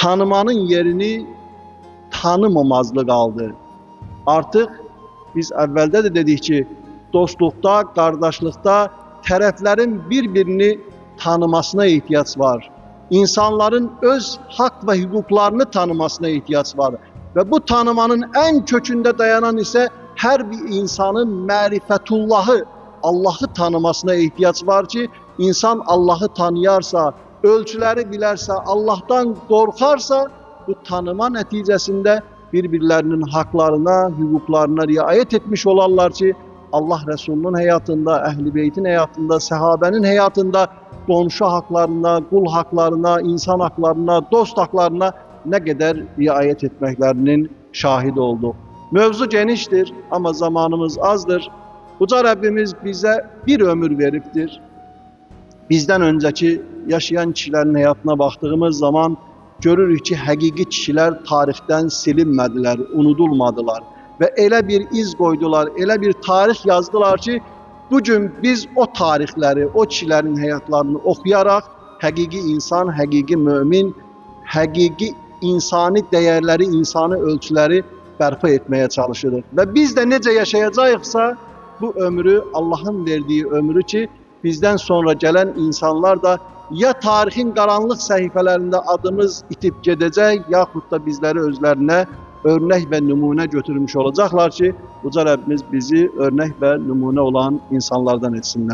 tanımanın yerini tanımamazlık aldı. Artık biz evvelde de dedik ki dostlukta, kardeşlikte tarafların birbirini tanımasına ihtiyaç var. İnsanların öz hak ve hukuklarını tanımasına ihtiyaç var. Ve bu tanımanın en kökünde dayanan ise her bir insanın marifetullahı, Allah'ı tanımasına ihtiyaç var ki insan Allah'ı tanıyarsa, ölçüleri bilerse, Allah'tan korkarsa bu tanıma neticesinde birbirlerinin haklarına, hukuklarına riayet etmiş olarlar ki Allah Resulü'nün hayatında, Ehl-i Beyt'in hayatında, sahabenin hayatında komşu haklarına, kul haklarına, insan haklarına, dost haklarına ne kadar riayet etmeklerinin şahidi olduk. Mevzu geniştir ama zamanımız azdır. Uca Rabbimiz bize bir ömür veriptir. Bizden önceki yaşayan kişilerin hayatına baktığımız zaman görürük ki hakiki kişiler tarihten silinmediler, unutulmadılar. Ve elə bir iz koydular, elə bir tarih yazdılar ki bugün biz o tarihleri, o kişilerin hayatlarını okuyarak hakiki insan, hakiki mümin, hakiki insani değerleri, insani ölçüleri bərpa etmeye çalışırıq. Ve biz de necə yaşayacaqsa bu ömrü, Allah'ın verdiği ömrü ki bizden sonra gelen insanlar da ya tarihin karanlık sayfalarında adımız itip gedecek yaxud da bizleri özlerine örnek ve numune götürmüş olacaklar ki Uca Rabbimiz bizi örnek ve numune olan insanlardan etsinler.